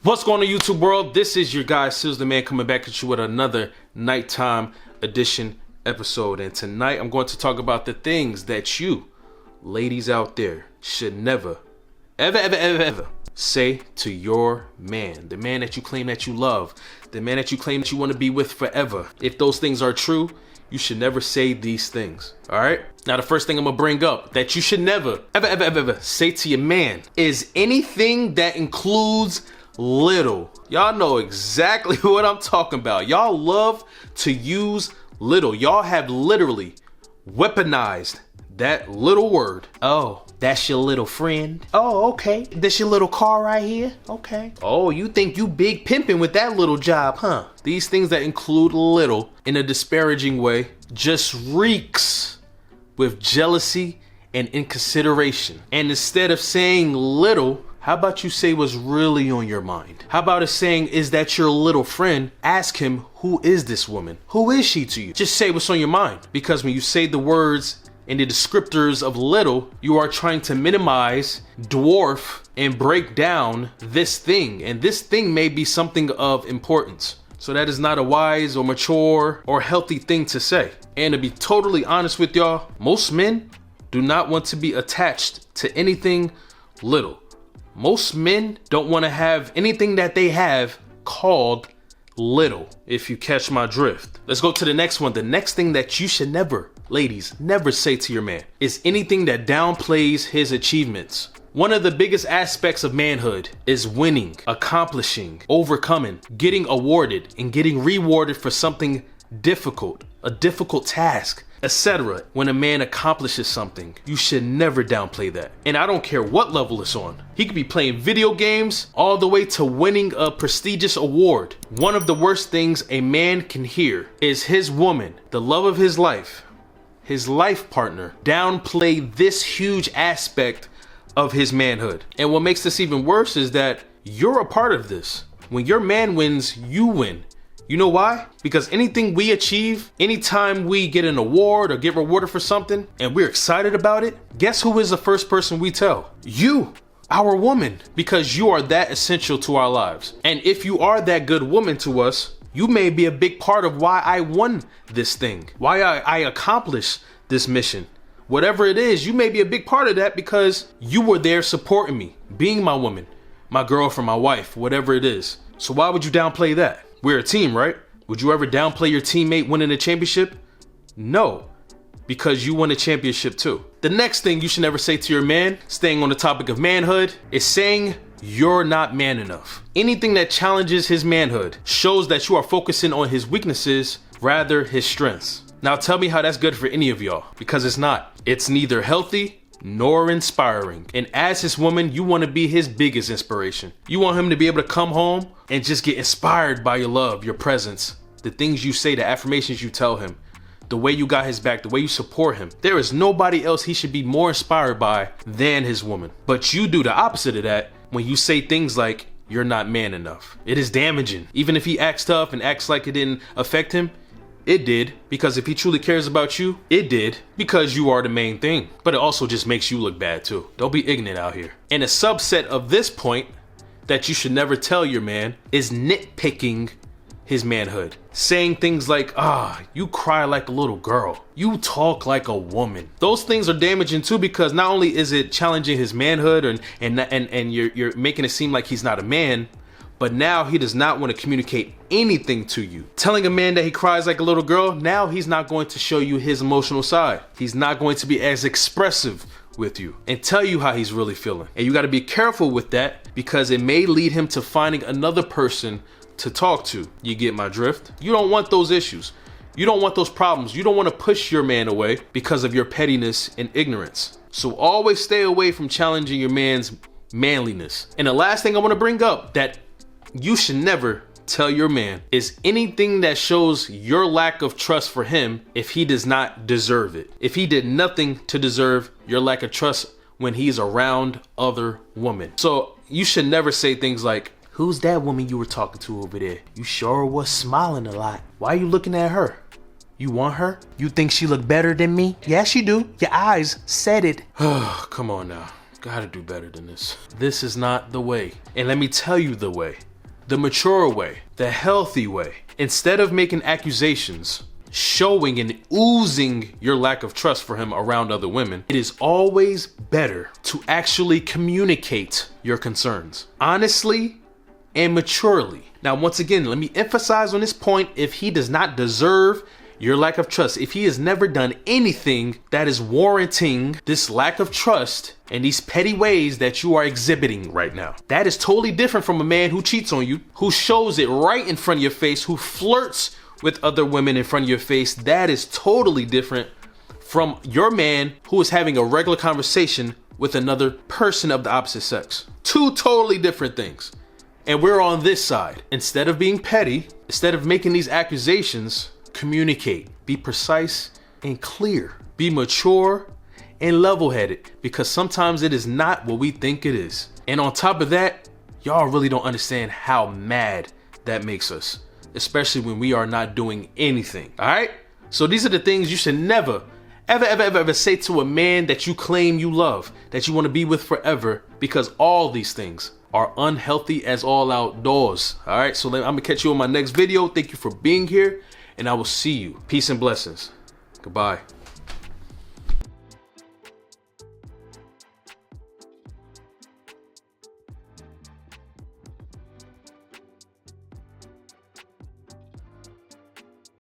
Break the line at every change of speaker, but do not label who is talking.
What's going on, YouTube world? This is your guy Sealz the Man coming back at you with another nighttime edition episode. And tonight I'm going to talk about the things that you ladies out there should never ever say to your man, the man that you claim that you love, the man that you claim that you want to be with forever. If those things are true, you should never say these things. All right, now the first thing I'm gonna bring up that you should never ever say to your man is anything that includes little. Y'all know exactly what I'm talking about. Y'all love to use little. Y'all have literally weaponized that little word. Oh, that's your little friend. Oh, okay. This your little car right here. Okay. Oh, you think you big pimping with that little job, huh? These things that include little in a disparaging way just reeks with jealousy and inconsideration. And instead of saying little, how about you say what's really on your mind? How about us saying, is that your little friend? Ask him, who is this woman? Who is she to you? Just say what's on your mind. Because when you say the words and the descriptors of little, you are trying to minimize, dwarf, and break down this thing. And this thing may be something of importance. So that is not a wise or mature or healthy thing to say. And to be totally honest with y'all, most men do not want to be attached to anything little. Most men don't want to have anything that they have called little, if you catch my drift. Let's go to the next one. The next thing that you should never, ladies, never say to your man is anything that downplays his achievements. One of the biggest aspects of manhood is winning, accomplishing, overcoming, getting awarded, and getting rewarded for something difficult, a difficult task, etc. When a man accomplishes something, you should never downplay that. And I don't care what level it's on. He could be playing video games all the way to winning a prestigious award. One of the worst things a man can hear is his woman, the love of his life partner, downplay this huge aspect of his manhood. And what makes this even worse is that you're a part of this. When your man wins, you win. You know why? Because anything we achieve, anytime we get an award or get rewarded for something and we're excited about it, guess who is the first person we tell? You, our woman, because you are that essential to our lives. And if you are that good woman to us, you may be a big part of why I won this thing, why I accomplished this mission. Whatever it is, you may be a big part of that because you were there supporting me, being my woman, my girlfriend, my wife, whatever it is. So why would you downplay that? We're a team, right? Would you ever downplay your teammate winning a championship? No, because you won a championship too. The next thing you should never say to your man, staying on the topic of manhood, is saying you're not man enough. Anything that challenges his manhood shows that you are focusing on his weaknesses rather his strengths. Now tell me how that's good for any of y'all, because it's not. It's neither healthy nor inspiring. And as his woman, you want to be his biggest inspiration. You want him to be able to come home and just get inspired by your love, your presence, the things you say, the affirmations you tell him, the way you got his back, the way you support him. There is nobody else he should be more inspired by than his woman. But you do the opposite of that when you say things like, you're not man enough. It is damaging. Even if he acts tough and acts like it didn't affect him, it did, because if he truly cares about you, it did, because you are the main thing. But it also just makes you look bad too. Don't be ignorant out here. And a subset of this point that you should never tell your man is nitpicking his manhood. Saying things like, you cry like a little girl. You talk like a woman. Those things are damaging too, because not only is it challenging his manhood and you're making it seem like he's not a man, but now he does not want to communicate anything to you. Telling a man that he cries like a little girl, now he's not going to show you his emotional side. He's not going to be as expressive with you and tell you how he's really feeling. And you got to be careful with that, because it may lead him to finding another person to talk to. You get my drift? You don't want those issues. You don't want those problems. You don't want to push your man away because of your pettiness and ignorance. So always stay away from challenging your man's manliness. And the last thing I want to bring up that you should never tell your man is anything that shows your lack of trust for him if he does not deserve it. If he did nothing to deserve your lack of trust when he's around other women. So you should never say things like, who's that woman you were talking to over there? You sure was smiling a lot. Why are you looking at her? You want her? You think she look better than me? Yes, you do. Your eyes said it. Come on now. Gotta do better than this. This is not the way. And let me tell you the way. the mature way, the healthy way. Instead of making accusations, showing and oozing your lack of trust for him around other women, it is always better to actually communicate your concerns honestly and maturely. Now, once again, let me emphasize on this point: if he does not deserve your lack of trust, if he has never done anything that is warranting this lack of trust and these petty ways that you are exhibiting right now, that is totally different from a man who cheats on you, who shows it right in front of your face, who flirts with other women in front of your face. That is totally different from your man who is having a regular conversation with another person of the opposite sex. Two totally different things. And we're on this side. Instead of being petty, instead of making these accusations, communicate. Be precise and clear. Be mature and level-headed, because sometimes it is not what we think it is. And on top of that, y'all really don't understand how mad that makes us, especially when we are not doing anything. All right? So these are the things you should never, ever say to a man that you claim you love, that you want to be with forever, because all these things are unhealthy as all outdoors. All right? So I'm going to catch you on my next video. Thank you for being here, and I will see you. Peace and blessings. Goodbye.